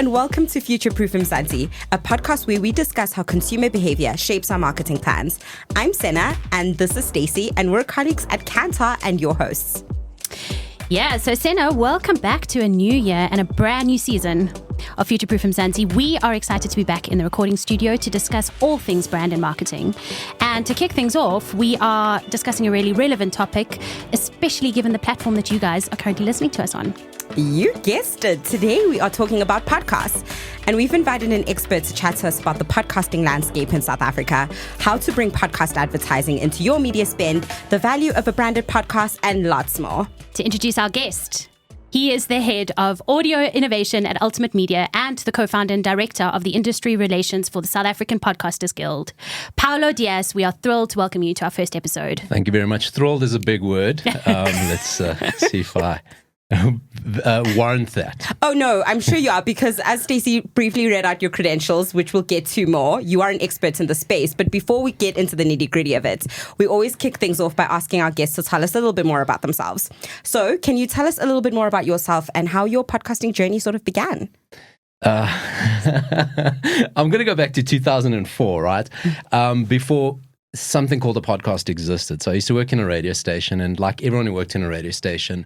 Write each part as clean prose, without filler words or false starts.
and welcome to Future Proof Mzansi, a podcast where we discuss how consumer behavior shapes our marketing plans. I'm Sena, and this is Stacy, and we're colleagues at Kantar and your hosts. Yeah, so Sena, welcome back to a new year and a brand new season of Future Proof Mzansi. We are excited to be back in the recording studio to discuss all things brand and marketing. And to kick things off, we are discussing a really relevant topic, especially given the platform that you guys are currently listening to us on. You guessed it. Today we are talking about podcasts, and we've invited an expert to chat to us about the podcasting landscape in South Africa, how to bring podcast advertising into your media spend, the value of a branded podcast, and lots more. To introduce our guest, he is the head of audio innovation at Ultimate Media and the co-founder and director of the industry relations for the South African Podcasters Guild. Paulo Dias, we are thrilled to welcome you to our first episode. Thank you very much. Thrilled is a big word. Let's see if I warrant that. Oh no, I'm sure you are, because as Stacy briefly read out your credentials, which we'll get to more, you are an expert in the space. But before we get into the nitty-gritty of it, we always kick things off by asking our guests to tell us a little bit more about themselves. So can you tell us a little bit more about yourself and how your podcasting journey sort of began? I'm going to go back to 2004, right? Before something called a podcast existed. So I used to work in a radio station, and like everyone who worked in a radio station,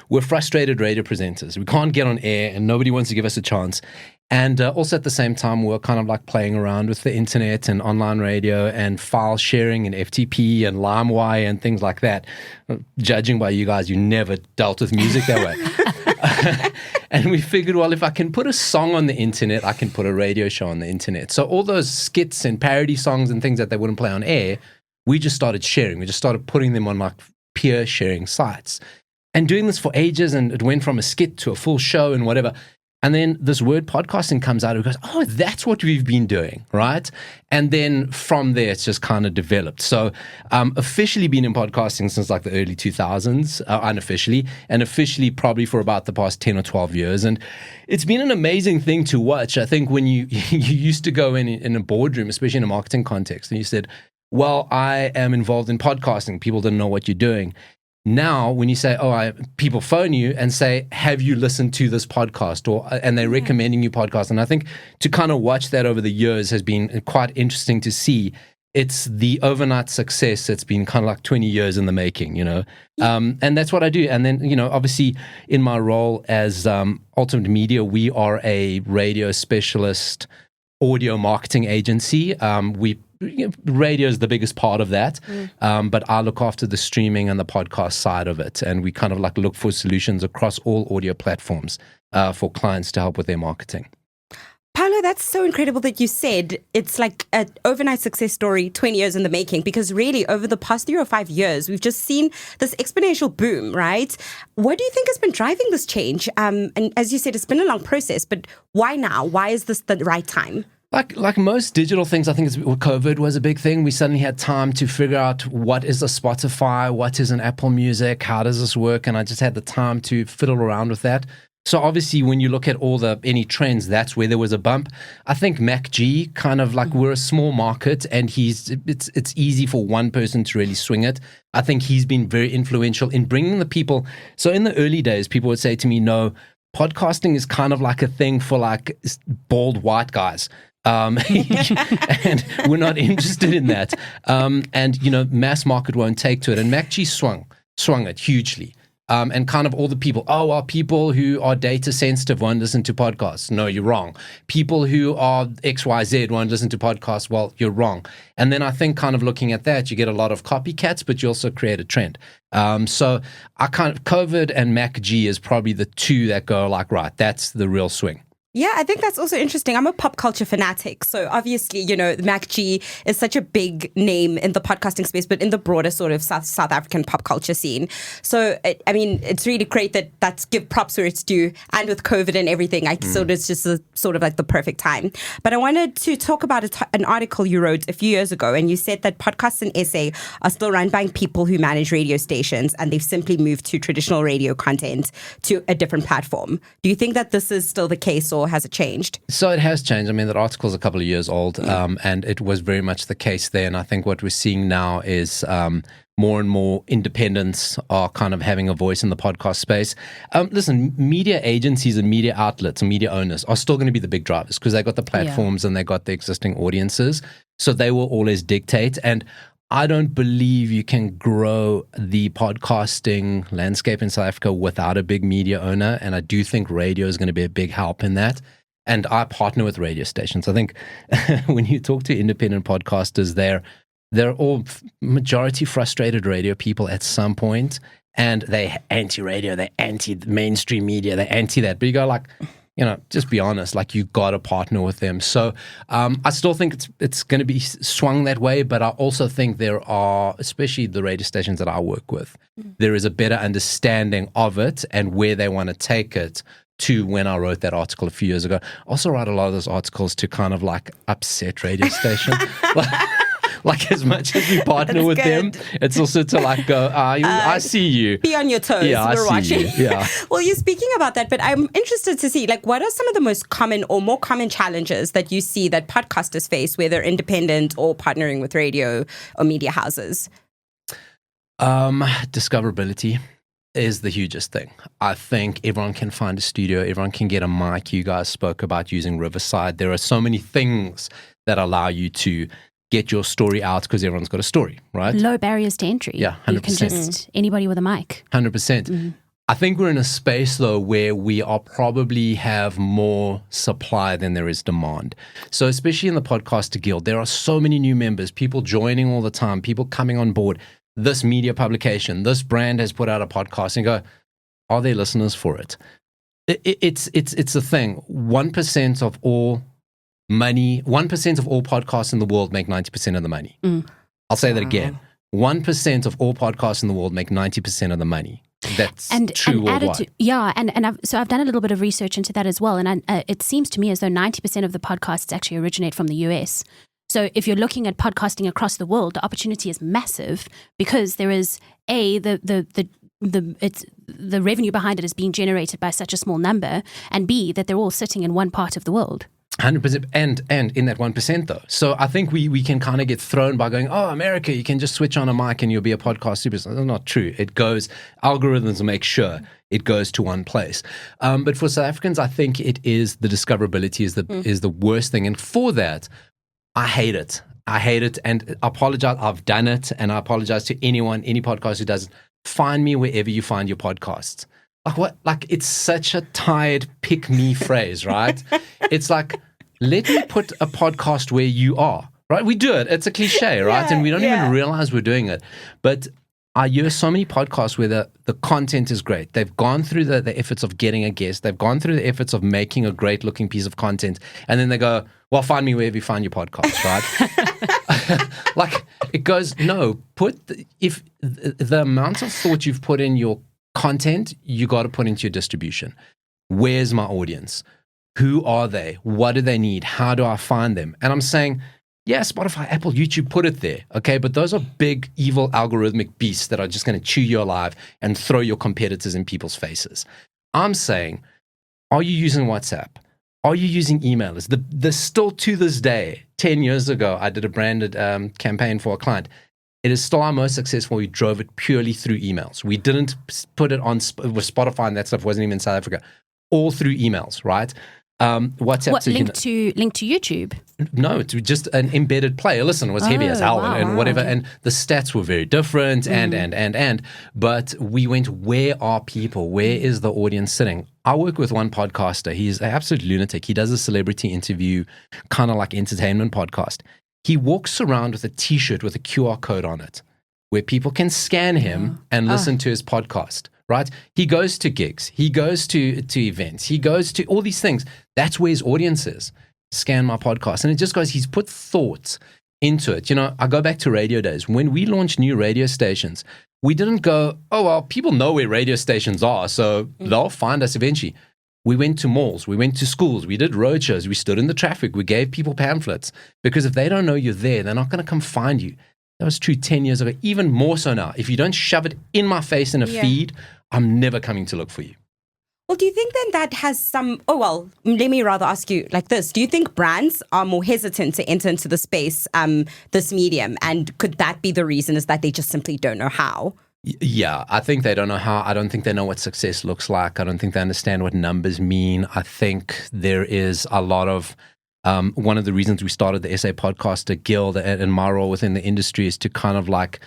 we're frustrated radio presenters. We can't get on air and nobody wants to give us a chance. And also at the same time, we're kind of like playing around with the internet and online radio and file sharing and FTP and LimeWire and things like that. Judging by you guys, you never dealt with music that way. And we figured, well, if I can put a song on the internet, I can put a radio show on the internet. So all those skits and parody songs and things that they wouldn't play on air, we just started sharing. We just started putting them on like peer sharing sites and doing this for ages. And it went from a skit to a full show and whatever. And then this word podcasting comes out and goes, oh, that's what we've been doing, right? And then from there, it's just kind of developed. So officially been in podcasting since like the early 2000s, unofficially, and officially probably for about the past 10 or 12 years. And it's been an amazing thing to watch. I think when you used to go in a boardroom, especially in a marketing context, and you said, well, I am involved in podcasting. People didn't know what you're doing. Now, when you say, people phone you and say, have you listened to this podcast? And they're recommending you podcasts. And I think to kind of watch that over the years has been quite interesting to see. It's the overnight success that's been kind of like 20 years in the making, you know. And that's what I do. And then, you know, obviously in my role as Ultimate Media, we are a radio specialist audio marketing agency. Radio is the biggest part of that, but I look after the streaming and the podcast side of it, and we kind of like look for solutions across all audio platforms for clients to help with their marketing. Paulo, that's so incredible that you said it's like an overnight success story, 20 years in the making, because really over the past 3 or 5 years, we've just seen this exponential boom, right? What do you think has been driving this change? And as you said, it's been a long process, but why now? Why is this the right time? Like most digital things, I think COVID was a big thing. We suddenly had time to figure out what is a Spotify, what is an Apple Music, how does this work? And I just had the time to fiddle around with that. So obviously, when you look at any trends, that's where there was a bump. I think Mac G kind of like we're a small market, and it's easy for one person to really swing it. I think he's been very influential in bringing the people. So in the early days, people would say to me, no, podcasting is kind of like a thing for like bald white guys. And we're not interested in that. And, you know, mass market won't take to it. And MacG swung it hugely. And kind of all the people, people who are data sensitive won't listen to podcasts. No, you're wrong. People who are XYZ won't listen to podcasts. Well, you're wrong. And then I think kind of looking at that, you get a lot of copycats, but you also create a trend. So I COVID and MacG is probably the two that go like, right, that's the real swing. Yeah, I think that's also interesting. I'm a pop culture fanatic. So obviously, you know, MacG is such a big name in the podcasting space, but in the broader sort of South African pop culture scene. So, I mean, it's really great that's give props where it's due. And with COVID and everything, so it's just sort of like the perfect time. But I wanted to talk about an article you wrote a few years ago. And you said that podcasts in SA are still run by people who manage radio stations, and they've simply moved to traditional radio content to a different platform. Do you think that this is still the case, or or has it changed? So it has changed. I mean, that article is a couple of years old, and it was very much the case there. And I think what we're seeing now is more and more independents are kind of having a voice in the podcast space. Listen, media agencies and media outlets and media owners are still going to be the big drivers because they got the platforms and they got the existing audiences. So they will always dictate. And I don't believe you can grow the podcasting landscape in South Africa without a big media owner. And I do think radio is going to be a big help in that. And I partner with radio stations. I think when you talk to independent podcasters, they're all majority frustrated radio people at some point, and they anti-radio, they anti-mainstream media, they anti that. But you go like, just be honest, like you got to partner with them. So I still think it's going to be swung that way, but I also think there are, especially the radio stations that I work with, there is a better understanding of it and where they want to take it to when I wrote that article a few years ago. I also write a lot of those articles to kind of like upset radio stations. Like as much as we partner with them, it's also to like go, I see you. Be on your toes. Yeah, We're watching. You. Yeah. Well, you're speaking about that, but I'm interested to see, like, what are some of the most common or more common challenges that you see that podcasters face, whether independent or partnering with radio or media houses? Discoverability is the hugest thing. I think everyone can find a studio. Everyone can get a mic. You guys spoke about using Riverside. There are so many things that allow you to get your story out because everyone's got a story, right? Low barriers to entry. Yeah, 100%. You can just, anybody with a mic. 100%. I think we're in a space, though, where we are probably have more supply than there is demand. So especially in the Podcaster Guild, there are so many new members, people joining all the time, people coming on board. This media publication, this brand has put out a podcast, and go, are there listeners for it? It's a thing. 1% of all money, 1% of all podcasts in the world make 90% of the money. I'll say that again. 1% of all podcasts in the world make 90% of the money. That's true worldwide. I've done a little bit of research into that as well. And it seems to me as though 90% of the podcasts actually originate from the US. So if you're looking at podcasting across the world, the opportunity is massive because there is the revenue behind it is being generated by such a small number, and B, that they're all sitting in one part of the world. 100%, and in that 1% though. So I think we can kind of get thrown by going, oh, America, you can just switch on a mic and you'll be a podcast superstar. That's not true. It goes, algorithms make sure it goes to one place. But for South Africans, I think it is the discoverability is the worst thing. And for that, I hate it. And I apologize. I've done it. And I apologize to any podcast who does it. Find me wherever you find your podcasts. Like what? Like it's such a tired pick me phrase, right? It's like, let me put a podcast where you are, right? We do it. It's a cliche, right? And we don't even realize we're doing it. But I hear so many podcasts where the content is great. They've gone through the efforts of getting a guest. They've gone through the efforts of making a great looking piece of content. And then they go, well, find me wherever you find your podcast, right? Like it goes, no, if the amount of thought you've put in your content, you got to put into your distribution. Where's my audience? Who are they? What do they need? How do I find them? And I'm saying, yeah, Spotify, Apple, YouTube, put it there. Okay. But those are big, evil, algorithmic beasts that are just going to chew you alive and throw your competitors in people's faces. I'm saying, are you using WhatsApp? Are you using emailers? Still to this day, 10 years ago, I did a branded campaign for a client. It is still our most successful. We drove it purely through emails. We didn't put it on with Spotify, and that stuff wasn't even in South Africa. All through emails, right? WhatsApp. What, linked to YouTube? No, it's just an embedded player. Listen, it was heavy as hell and whatever. Okay. And the stats were very different and. But we went, where are people? Where is the audience sitting? I work with one podcaster. He's an absolute lunatic. He does a celebrity interview, kind of like entertainment podcast. He walks around with a T-shirt with a QR code on it where people can scan him and listen to his podcast, right? He goes to gigs. He goes to events. He goes to all these things. That's where his audience is. Scan my podcast. And it just goes, he's put thought into it. You know, I go back to radio days. When we launched new radio stations, we didn't go, oh, well, people know where radio stations are, so they'll find us eventually. We went to malls, we went to schools, we did roadshows, we stood in the traffic, we gave people pamphlets. Because if they don't know you're there, they're not going to come find you. That was true 10 years ago, even more so now. If you don't shove it in my face in a feed, I'm never coming to look for you. Well, do you think then that has some... Oh, well, let me rather ask you like this. Do you think brands are more hesitant to enter into the space, this medium? And could that be the reason, is that they just simply don't know how? Yeah, I think they don't know how. I don't think they know what success looks like. I don't think they understand what numbers mean. I think there is a lot of... one of the reasons we started the SA Podcaster Guild and my role within the industry is to kind of like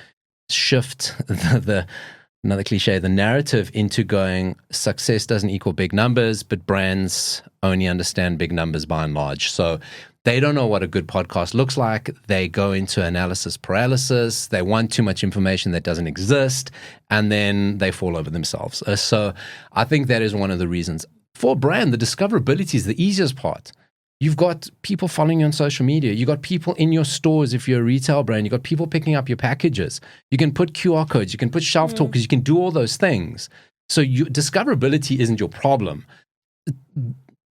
shift another cliche, the narrative into going, success doesn't equal big numbers, but brands only understand big numbers by and large. So they don't know what a good podcast looks like. They go into analysis paralysis. They want too much information that doesn't exist, and then they fall over themselves. So I think that is one of the reasons. For a brand, the discoverability is the easiest part. You've got people following you on social media. You've got people in your stores if you're a retail brand. You've got people picking up your packages. You can put QR codes. You can put shelf talkers. You can do all those things. So discoverability isn't your problem.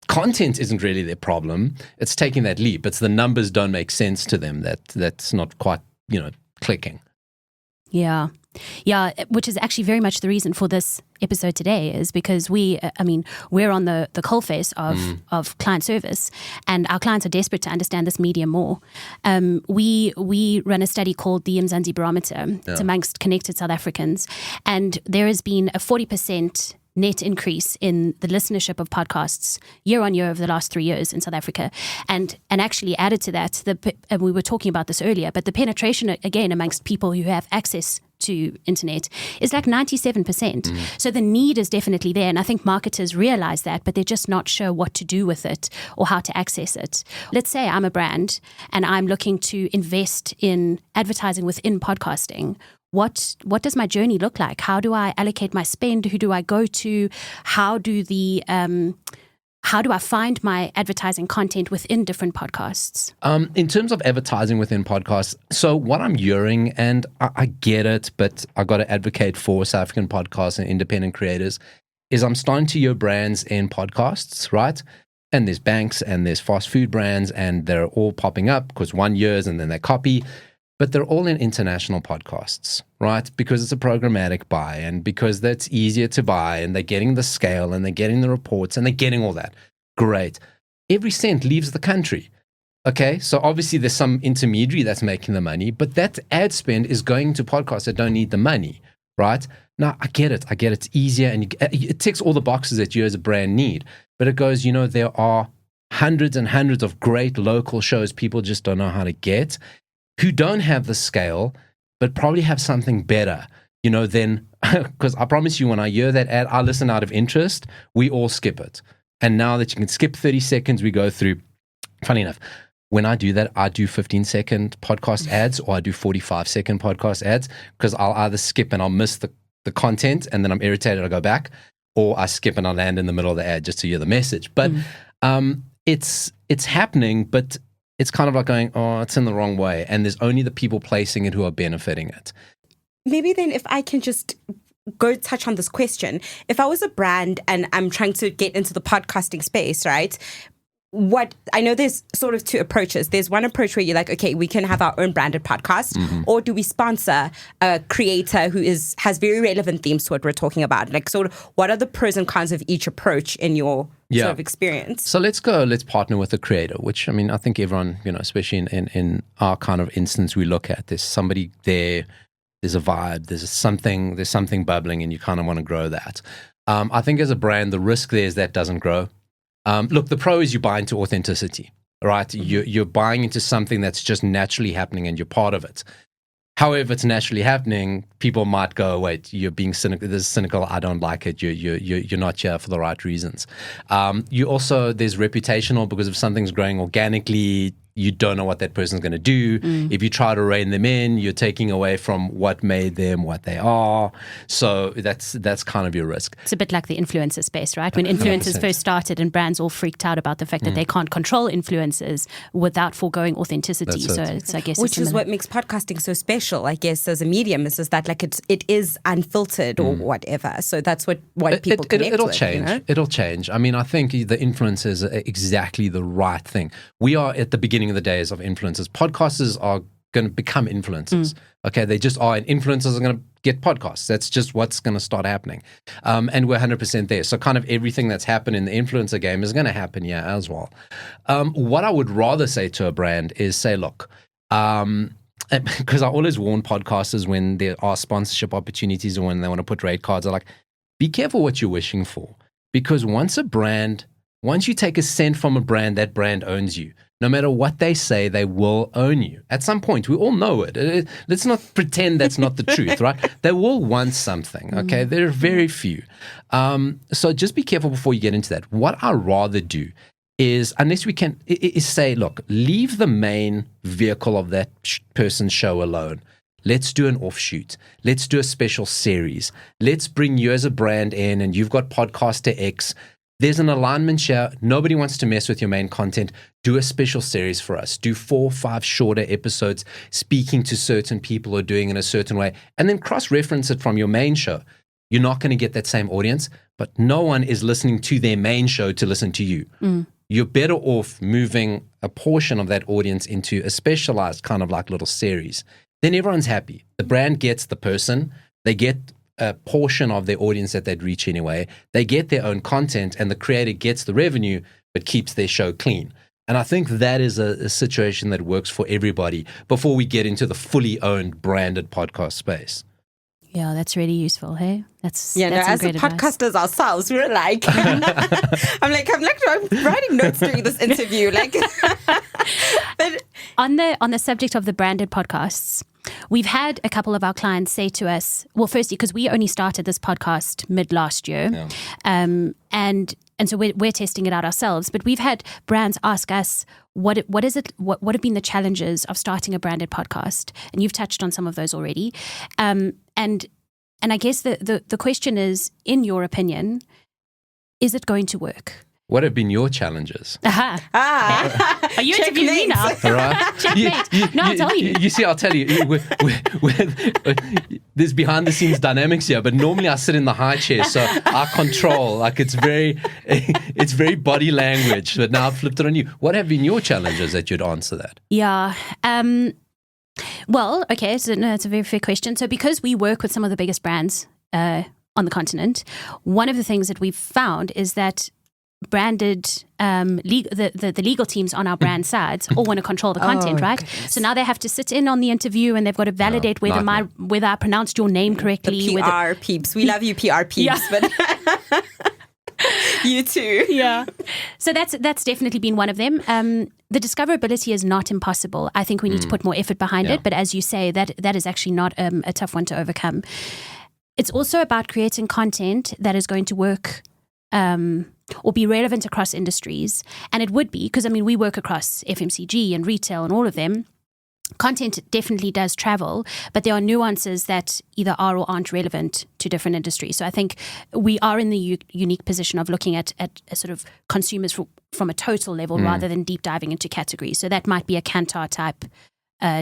Content isn't really their problem. It's taking that leap. It's the numbers don't make sense to them. That's not quite, clicking. Yeah. Yeah, which is actually very much the reason for this episode today, is because we're on the coalface of client service, and our clients are desperate to understand this medium more. We run a study called the Mzansi Barometer. It's amongst connected South Africans, and there has been a 40% net increase in the listenership of podcasts year on year over the last 3 years in South Africa. And actually added to that, and we were talking about this earlier, but the penetration, again, amongst people who have access to internet is like 97%. So the need is definitely there. And I think marketers realize that, but they're just not sure what to do with it or how to access it. Let's say I'm a brand and I'm looking to invest in advertising within podcasting. What does my journey look like? How do I allocate my spend? Who do I go to? How do I find my advertising content within different podcasts? In terms of advertising within podcasts, so what I'm hearing, and I get it, but I got to advocate for South African podcasts and independent creators, is I'm starting to hear brands in podcasts, right? And there's banks and there's fast food brands, and they're all popping up because 1 year and then they copy. But they're all in international podcasts, right? Because it's a programmatic buy, and because that's easier to buy, and they're getting the scale, and they're getting the reports, and they're getting all that. Great. Every cent leaves the country. Okay, so obviously there's some intermediary that's making the money, but that ad spend is going to podcasts that don't need the money, right? Now, I get it. It's easier, and it ticks all the boxes that you as a brand need. But it goes, there are hundreds and hundreds of great local shows people just don't know how to get, who don't have the scale, but probably have something better, then, because I promise you, when I hear that ad, I listen out of interest, we all skip it. And now that you can skip 30 seconds, we go through. Funny enough, when I do that, I do 15-second podcast ads, or I do 45-second podcast ads, because I'll either skip and I'll miss the content, and then I'm irritated, I go back, or I skip and I land in the middle of the ad just to hear the message. But it's happening, but it's kind of like going, oh, it's in the wrong way. And there's only the people placing it who are benefiting it. Maybe then if I can just go touch on this question. If I was a brand and I'm trying to get into the podcasting space, right? I know there's sort of two approaches. There's one approach where you're like, okay, we can have our own branded podcast, or do we sponsor a creator who has very relevant themes to what we're talking about? Like, sort of, what are the pros and cons of each approach in your sort of experience? So let's partner with a creator, which, I think everyone, especially in our kind of instance, we look at, there's somebody there, there's a vibe, there's something bubbling, and you kind of want to grow that. I think as a brand, the risk there is that doesn't grow. Look, the pro is you buy into authenticity, right? You're buying into something that's just naturally happening and you're part of it. However, it's naturally happening, people might go, wait, you're being cynical. This is cynical. I don't like it. You're not here for the right reasons. You also, there's reputational, because if something's growing organically, you don't know what that person's going to do. If you try to rein them in, you're taking away from what made them what they are. So that's kind of your risk. It's a bit like the influencer space, right? When influencers 100%. First started and brands all freaked out about the fact that they can't control influencers without foregoing authenticity. So it's, I guess, which is what makes podcasting so special, I guess, as a medium, is that like it is unfiltered or whatever. So that's what people connect it'll with. Change. It'll change. I think the influencers are exactly the right thing. We are at the beginning of the days of influencers. Podcasters are going to become influencers. Okay, they just are, and influencers are going to get podcasts. That's just what's going to start happening. And we're 100% there. So kind of everything that's happened in the influencer game is going to happen here as well. What I would rather say to a brand is say, look, because I always warn podcasters when there are sponsorship opportunities or when they want to put rate cards, I'm like, be careful what you're wishing for. Because once you take a cent from a brand, that brand owns you. No matter what they say, they will own you. At some point, we all know it. Let's not pretend that's not the truth, right? They will want something, okay? There are very few. So just be careful before you get into that. What I'd rather do is, unless we can, is say, look, leave the main vehicle of that person's show alone. Let's do an offshoot. Let's do a special series. Let's bring you as a brand in, and you've got podcaster X. There's an alignment here. Nobody wants to mess with your main content. Do a special series for us. Do 4 or 5 shorter episodes speaking to certain people or doing it in a certain way, and then cross-reference it from your main show. You're not going to get that same audience, but no one is listening to their main show to listen to you. You're better off moving a portion of that audience into a specialized kind of like little series. Then everyone's happy. The brand gets the person. They get a portion of their audience that they'd reach anyway. They get their own content, and the creator gets the revenue but keeps their show clean. And I think that is a situation that works for everybody before we get into the fully owned branded podcast space. Yeah, that's really useful. Hey, as the podcasters ourselves, we're like, I'm writing notes during this interview. But on the subject of the branded podcasts, we've had a couple of our clients say to us, well, firstly, because we only started this podcast mid last year, and so we're testing it out ourselves. But we've had brands ask us, what have been the challenges of starting a branded podcast? And you've touched on some of those already. And I guess the question is, in your opinion, is it going to work? What have been your challenges? Are you interviewing me now? Right. Checkmate. No, I'll tell you. You see, I'll tell you. There's behind the scenes dynamics here, but normally I sit in the high chair, so I control. Like it's very body language. But now I've flipped it on you. What have been your challenges that you'd answer that? Yeah. Well, okay. So no, that's a very fair question. So because we work with some of the biggest brands on the continent, one of the things that we've found is that branded the legal teams on our brand sides all want to control the content, right? Goodness. So now they have to sit in on the interview and they've got to validate whether I pronounced your name correctly. The PR peeps. We love you, PR peeps, but you too. Yeah. So that's definitely been one of them. The discoverability is not impossible. I think we need to put more effort behind it. But as you say, that is actually not a tough one to overcome. It's also about creating content that is going to work or be relevant across industries. And it would be, because we work across FMCG and retail and all of them. Content definitely does travel, but there are nuances that either are or aren't relevant to different industries. So I think we are in the unique position of looking at sort of consumers from a total level rather than deep diving into categories. So that might be a Kantar type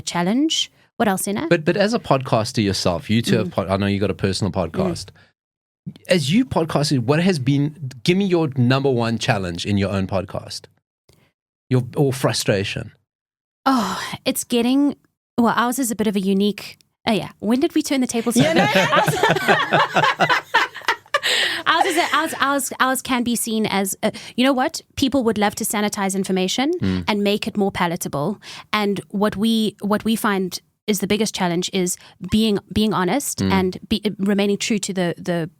challenge. What else, Senna? But as a podcaster yourself, you two, I know you got a personal podcast. As you podcasted, what has been, give me your number one challenge in your own podcast, or frustration. Oh, it's getting, well, ours is a bit of a unique, when did we turn the tables? Ours can be seen as, you know what? People would love to sanitize information and make it more palatable. And what we find is the biggest challenge is being honest and remaining true to the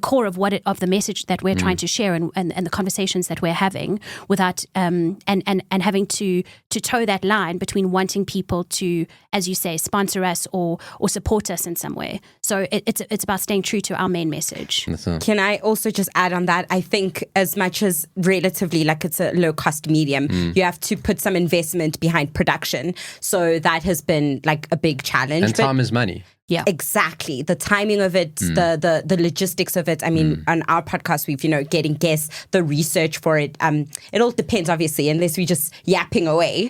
core of of the message that we're trying to share and the conversations that we're having without and having to toe that line between wanting people to, as you say, sponsor us or support us in some way. So it's about staying true to our main message. Can I also just add on that? I think as much as relatively like it's a low cost medium, you have to put some investment behind production. So that has been like a big challenge. And time is money. Yeah, exactly. The timing of it, the logistics of it. I mean, on our podcast, we've getting guests, the research for it. It all depends, obviously, unless we're just yapping away.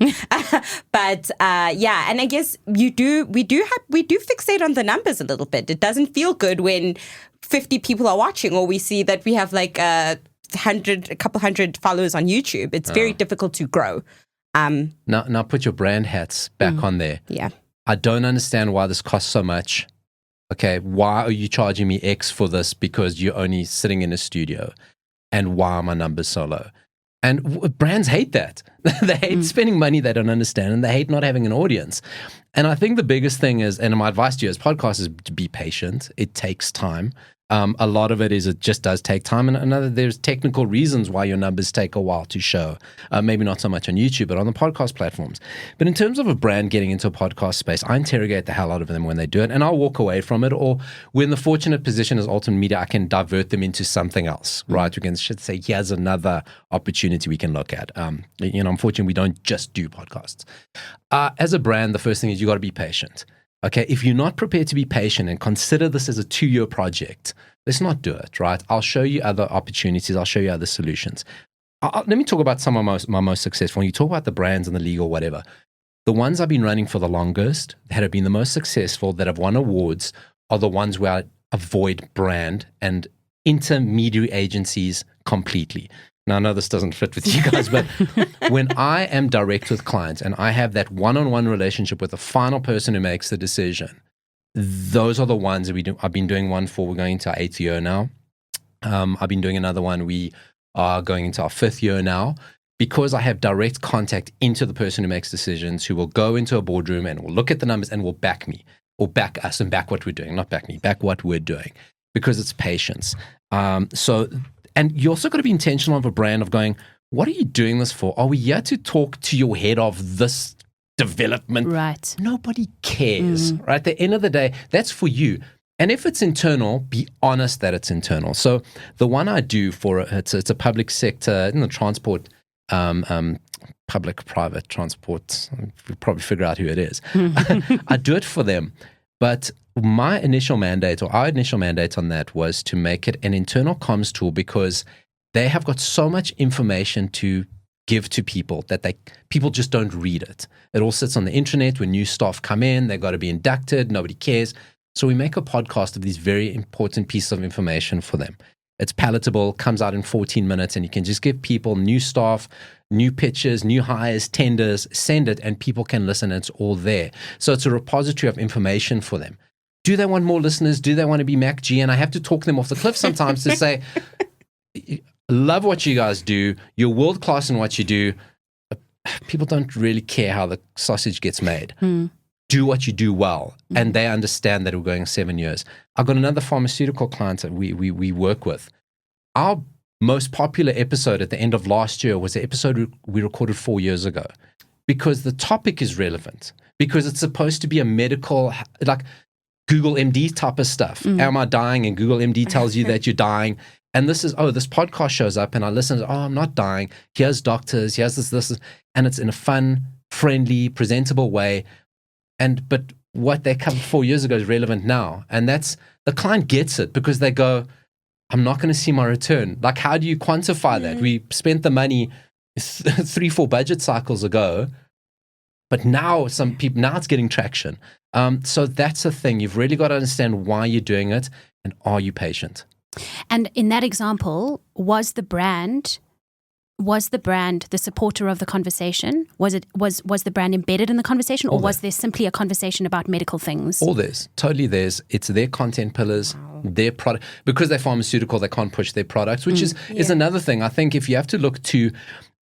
But and I guess we do fixate on the numbers a little bit. It doesn't feel good when 50 people are watching, or we see that we have like a couple hundred followers on YouTube. It's very difficult to grow. Now put your brand hats back on there. Yeah. I don't understand why this costs so much. Okay, why are you charging me X for this because you're only sitting in a studio? And why are my numbers so low? And brands hate that. They hate spending money they don't understand, and they hate not having an audience. And I think the biggest thing is, and my advice to you as podcasters is to be patient. It takes time. A lot of it is it just does take time. And another, there's technical reasons why your numbers take a while to show. Maybe not so much on YouTube, but on the podcast platforms. But in terms of a brand getting into a podcast space, I interrogate the hell out of them when they do it, and I'll walk away from it. Or when the fortunate position is Ultimate Media, I can divert them into something else, right? We can say, here's another opportunity we can look at. Unfortunately, we don't just do podcasts. As a brand, the first thing is you got to be patient. Okay, if you're not prepared to be patient and consider this as a 2-year project, let's not do it, right? I'll show you other opportunities. I'll show you other solutions. Let me talk about some of my most successful. When you talk about the brands and the legal, whatever, the ones I've been running for the longest, that have been the most successful, that have won awards, are the ones where I avoid brand and intermediary agencies completely. Now, I know this doesn't fit with you guys, but when I am direct with clients and I have that one-on-one relationship with the final person who makes the decision, those are the ones that we do. I've been doing one for, we're going into our 8th year now. I've been doing another one. We are going into our 5th year now, because I have direct contact into the person who makes decisions, who will go into a boardroom and will look at the numbers and will back me or back us and back what we're doing, not back me, back what we're doing, because it's patience. And you also got to be intentional of a brand of going, what are you doing this for? Are we here to talk to your head of this development? Right. Nobody cares, right? At the end of the day, that's for you. And if it's internal, be honest that it's internal. So the one I do for, it's a public sector, transport, public-private transport. You'll probably figure out who it is. I do it for them. But my initial mandate, or our initial mandate on that, was to make it an internal comms tool, because they have got so much information to give to people that people just don't read it. It all sits on the internet. When new staff come in, they've got to be inducted. Nobody cares. So we make a podcast of these very important pieces of information for them. It's palatable, comes out in 14 minutes, and you can just give people, new staff, new pitches, new hires, tenders, send it, and people can listen, and it's all there. So it's a repository of information for them. Do they want more listeners? Do they want to be MacG? And I have to talk them off the cliff sometimes to say, love what you guys do. You're world class in what you do. People don't really care how the sausage gets made. Do what you do well. And they understand that we're going 7 years. I've got another pharmaceutical client that we work with. Our most popular episode at the end of last year was the episode we recorded 4 years ago, because the topic is relevant, because it's supposed to be a medical, like Google MD type of stuff. Am I dying? And Google MD tells you that you're dying. And this is, this podcast shows up and I listen, I'm not dying. Here's doctors, here's this, and it's in a fun, friendly, presentable way. But what they covered 4 years ago is relevant now. And that's, the client gets it, because they go, I'm not going to see my return. Like, how do you quantify that? We spent the money 3-4 budget cycles ago, but now it's getting traction. So that's the thing. You've really got to understand why you're doing it, and are you patient? And in that example, was the brand the supporter of the conversation? Was the brand embedded in the conversation, or was there simply a conversation about medical things? All theirs, totally theirs. It's their content pillars, their product. Because they're pharmaceutical, they can't push their products, which is another thing. I think if you have to look to,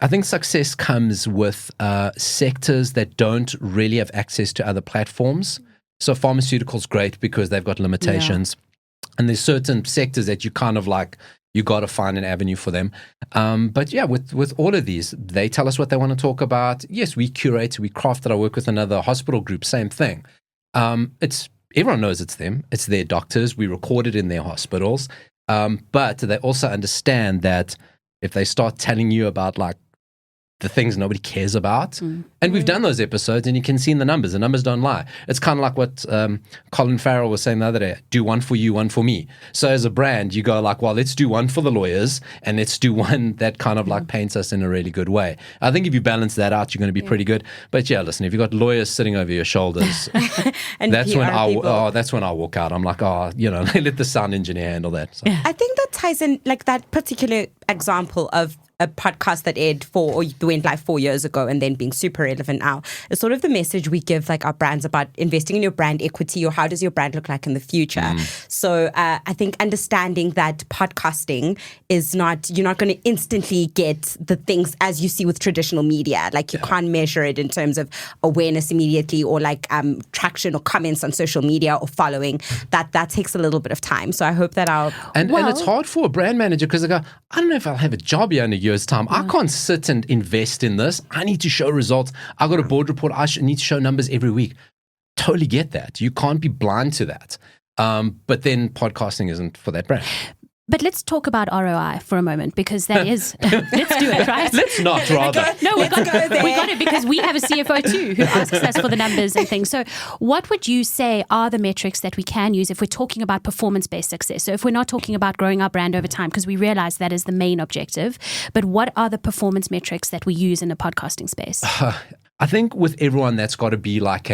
I think success comes with sectors that don't really have access to other platforms. So pharmaceuticals, great, because they've got limitations. And there's certain sectors that you kind of like, you got to find an avenue for them. But yeah, with all of these, they tell us what they want to talk about. Yes, we curate, we craft it. I work with another hospital group, same thing. Everyone knows it's them. It's their doctors. We record it in their hospitals. But they also understand that if they start telling you about like the things nobody cares about. And we've done those episodes, and you can see in the numbers don't lie. It's kind of like what Colin Farrell was saying the other day, do one for you, one for me. So as a brand, you go like, well, let's do one for the lawyers, and let's do one that kind of like paints us in a really good way. I think if you balance that out, you're going to be pretty good. But yeah, listen, if you've got lawyers sitting over your shoulders, and that's when I walk out. I'm like, let the sound engineer handle that. So. I think that ties in, like that particular example of a podcast that aired went live 4 years ago and then being super relevant now is sort of the message we give like our brands about investing in your brand equity, or how does your brand look like in the future. So I think understanding that podcasting is you're not going to instantly get the things as you see with traditional media. Like you can't measure it in terms of awareness immediately, or like traction or comments on social media or following. That takes a little bit of time. So I hope that and it's hard for a brand manager because they go, I don't know if I'll have a job here in a year's time. I can't sit and invest in this. I need to show results. I got a board report. I need to show numbers every week. Totally get that. You can't be blind to that. But then podcasting isn't for that brand. But let's talk about ROI for a moment, because that is, let's do it, right? Let's not, rather. No, we got it, because we have a CFO too who asks us for the numbers and things. So what would you say are the metrics that we can use if we're talking about performance-based success? So if we're not talking about growing our brand over time, because we realize that is the main objective, but what are the performance metrics that we use in the podcasting space? I think with everyone, that's got to be like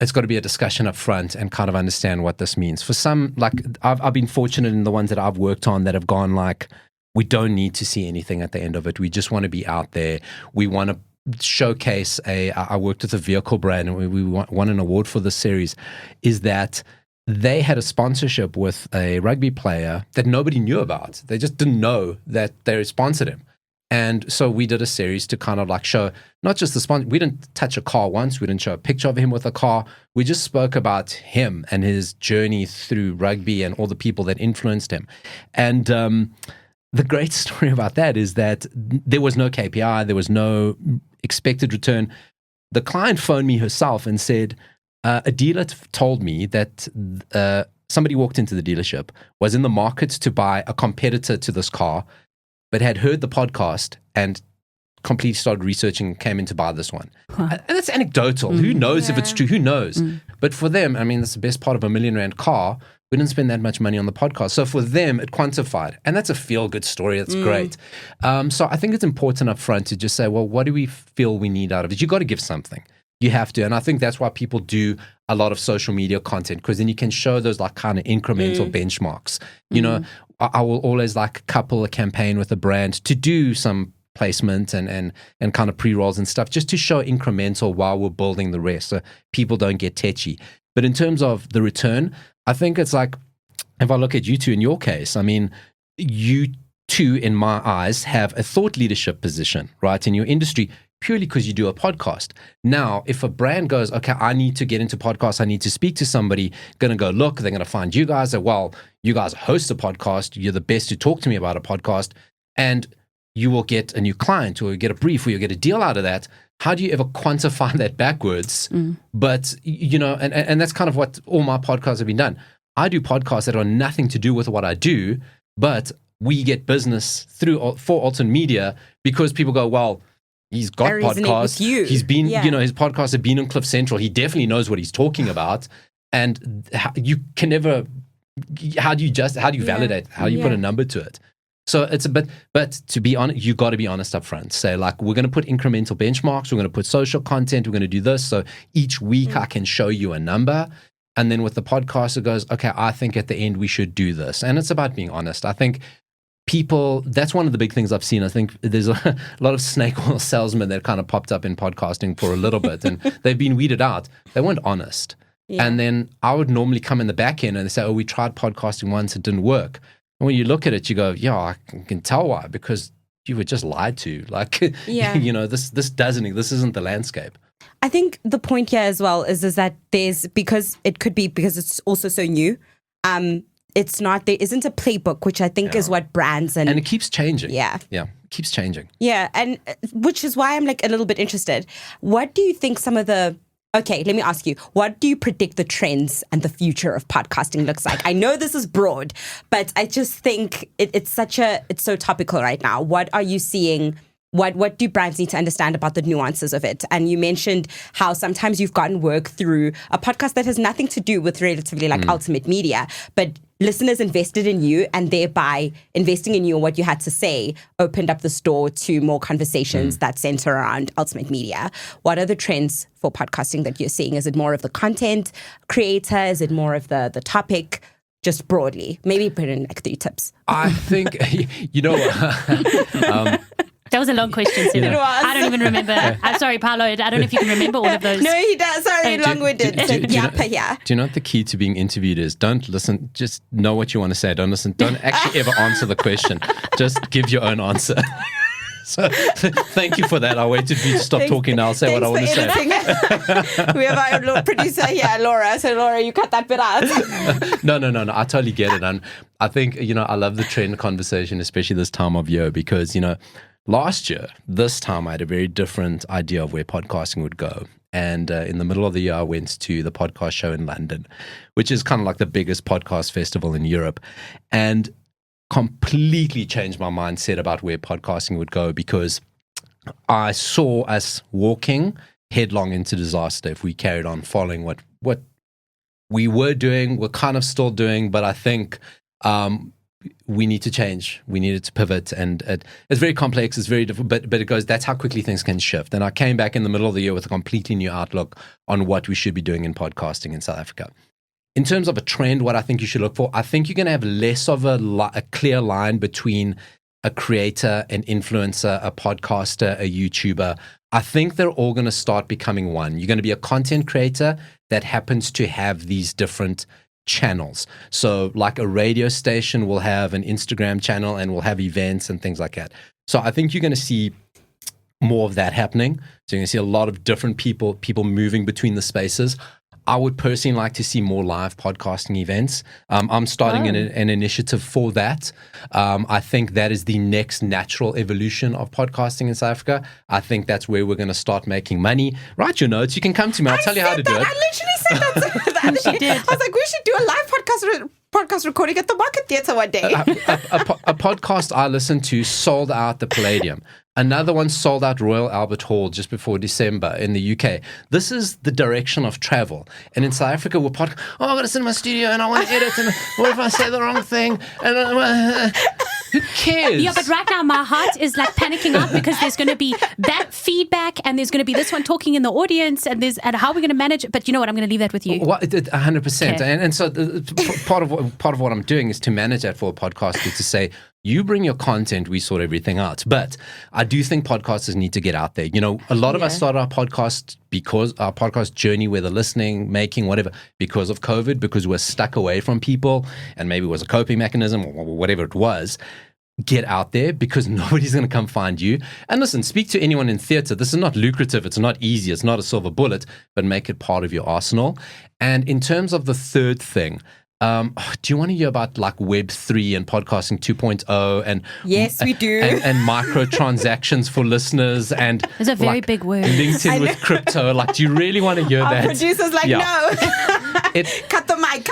it's got to be a discussion up front and kind of understand what this means. For some, like I've been fortunate in the ones that I've worked on that have gone like, we don't need to see anything at the end of it. We just want to be out there. We want to showcase I worked with a vehicle brand and we won an award for this series, is that they had a sponsorship with a rugby player that nobody knew about. They just didn't know that they sponsored him. And so we did a series to kind of like show not just the sponsor. We didn't touch a car once. We didn't show a picture of him with a car. We just spoke about him and his journey through rugby and all the people that influenced him. And the great story about that is that there was no KPI. There was no expected return. The client phoned me herself and said, a dealer told me that somebody walked into the dealership, was in the market to buy a competitor to this car, but had heard the podcast and completely started researching and came in to buy this one. And that's anecdotal. Who knows if it's true? Who knows? But for them, I mean, that's the best part of $1 million car. We didn't spend that much money on the podcast. So for them, it quantified. And that's a feel-good story. That's great. So I think it's important up front to just say, well, what do we feel we need out of it? You got to give something. You have to. And I think that's why people do a lot of social media content, because then you can show those like kind of incremental benchmarks. You know, I will always like couple a campaign with a brand to do some placement and kind of pre-rolls and stuff, just to show incremental while we're building the rest, so people don't get tetchy. But in terms of the return, I think it's like, if I look at you two in your case, I mean, you two, in my eyes, have a thought leadership position, right, in your industry, purely because you do a podcast. Now, if a brand goes, okay, I need to get into podcasts, I need to speak to somebody, going to go look, they're going to find you guys, well, you guys host a podcast, you're the best to talk to me about a podcast, and you will get a new client, or you get a brief, or you get a deal out of that. How do you ever quantify that backwards? But, you know, and that's kind of what all my podcasts have been done. I do podcasts that are nothing to do with what I do, but we get business for Alton Media because people go, well, he's got podcasts. He's been, you know, his podcasts have been on Cliff Central. He definitely knows what he's talking about. And you can never, how do you validate? How do you put a number to it? So it's a bit, but to be honest, you got to be honest up front. Say like, we're going to put incremental benchmarks. We're going to put social content. We're going to do this. So each week I can show you a number. And then with the podcast, it goes, okay, I think at the end we should do this. And it's about being honest. I think people, that's one of the big things I've seen. I think there's a lot of snake oil salesmen that kind of popped up in podcasting for a little bit, and they've been weeded out. They weren't honest. And then I would normally come in the back end and they say, oh, we tried podcasting once, it didn't work. And when you look at it, you go, yeah, I can tell why, because you were just lied to. Like, you know, this isn't the landscape. I think the point here as well is that because it's also so new. It's not, there isn't a playbook, which I think is what brands and it keeps changing. It keeps changing. Yeah. And which is why I'm like a little bit interested. What do you think okay, let me ask you, what do you predict the trends and the future of podcasting looks like? I know this is broad, but I just think it's so topical right now. What are you seeing? What do brands need to understand about the nuances of it? And you mentioned how sometimes you've gotten work through a podcast that has nothing to do with relatively like Ultimate Media, but listeners invested in you, and thereby investing in you and what you had to say opened up this door to more conversations that center around Ultimate Media. What are the trends for podcasting that you're seeing? Is it more of the content creator? Is it more of the topic? just broadly? Maybe put in like 3 tips. I think, you know what? That was a long question, Sina. It was. I don't even remember. I'm sorry, Paolo. I don't know if you can remember all of those. No, he does. Sorry, long-winded. Do you know what the key to being interviewed is? Don't listen. Just know what you want to say. Don't listen. Don't actually ever answer the question. Just give your own answer. So thank you for that. I waited for you to stop talking. I'll say what I want to say. We have our producer here, Laura. So Laura, you cut that bit out. No. I totally get it. And I think, I love the trend conversation, especially this time of year, because, last year, this time, I had a very different idea of where podcasting would go. And in the middle of the year, I went to the podcast show in London, which is kind of like the biggest podcast festival in Europe. And completely changed my mindset about where podcasting would go, because I saw us walking headlong into disaster if we carried on following what we were doing, we're kind of still doing, but I think we need to change. We needed to pivot, and it's very complex. It's very different, but it goes. That's how quickly things can shift. And I came back in the middle of the year with a completely new outlook on what we should be doing in podcasting in South Africa. In terms of a trend, what I think you should look for, I think you're going to have less of a clear line between a creator, an influencer, a podcaster, a YouTuber. I think they're all going to start becoming one. You're going to be a content creator that happens to have these different channels. So like a radio station will have an Instagram channel and will have events and things like that. So I think you're going to see more of that happening. So you're going to see a lot of different people moving between the spaces. I would personally like to see more live podcasting events. I'm starting an initiative for that. I think that is the next natural evolution of podcasting in South Africa. I think that's where we're going to start making money. Write your notes. You can come to me. I'll tell you how to do it. I literally said that the other day. I was like, we should do a live podcast recording at the Market Theatre one day. A podcast I listened to sold out the Palladium. Another one sold out Royal Albert Hall just before December in the UK. This is the direction of travel. And in South Africa, we're I've got to sit in my studio and I want to edit. And what if I say the wrong thing? And who cares? Yeah, but right now my heart is like panicking out, because there's going to be that feedback and there's going to be this one talking in the audience and how are we going to manage it? But you know what? I'm going to leave that with you. 100%. Okay. And so part of what I'm doing is to manage that for a podcaster, to say, you bring your content, we sort everything out. But I do think podcasters need to get out there. A lot of us started our podcast journey, whether listening, making, whatever, because of COVID, because we're stuck away from people, and maybe it was a coping mechanism or whatever it was. Get out there, because nobody's going to come find you. And listen, speak to anyone in theatre. This is not lucrative. It's not easy. It's not a silver bullet, but make it part of your arsenal. And in terms of the third thing, do you want to hear about like Web3 and podcasting 2.0 and yes, we do, and microtransactions for listeners, and it's a very big word. LinkedIn with crypto? Like, do you really want to hear that? Our producer's like, no. Cut the mic.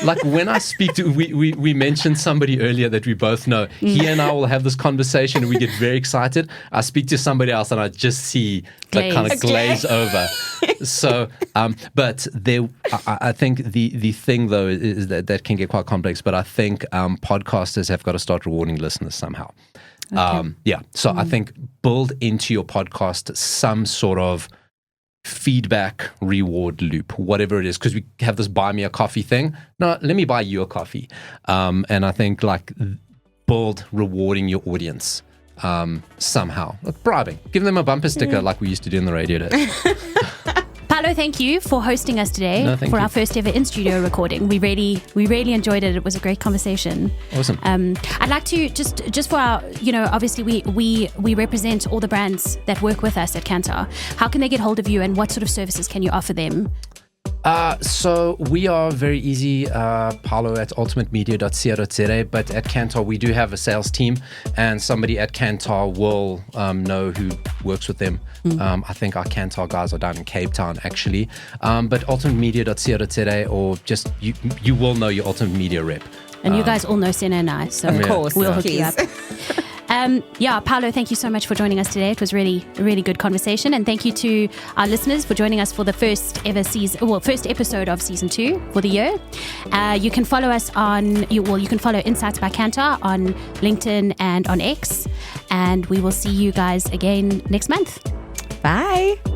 Like when I speak to, we mentioned somebody earlier that we both know. He and I will have this conversation and we get very excited. I speak to somebody else and I just see that kind of glaze over. So, but I think the thing though is that can get quite complex. But I think podcasters have got to start rewarding listeners somehow. Okay. So I think build into your podcast some sort of feedback reward loop, whatever it is, because we have this buy me a coffee thing. No, let me buy you a coffee. And I think like build rewarding your audience somehow. Like bribing. Give them a bumper sticker like we used to do in the radio days. Paolo, thank you for hosting us today for our first ever in-studio recording. We really enjoyed it. It was a great conversation. Awesome. I'd like to just for our, obviously we represent all the brands that work with us at Kantar. How can they get hold of you, and what sort of services can you offer them? So we are very easy, Paulo at ultimatemedia.co.za, but at Kantar we do have a sales team, and somebody at Kantar will know who works with them. I think our Kantar guys are down in Cape Town actually, but ultimatemedia.co.za, or just you will know your Ultimate Media rep. And you guys all know Sena and I, so of course, we'll hook you up. Paulo, thank you so much for joining us today. It was really, really good conversation, and thank you to our listeners for joining us for the first episode of season 2 for the year. You can follow us you can follow Insights by Kantar on LinkedIn and on X, and we will see you guys again next month. Bye.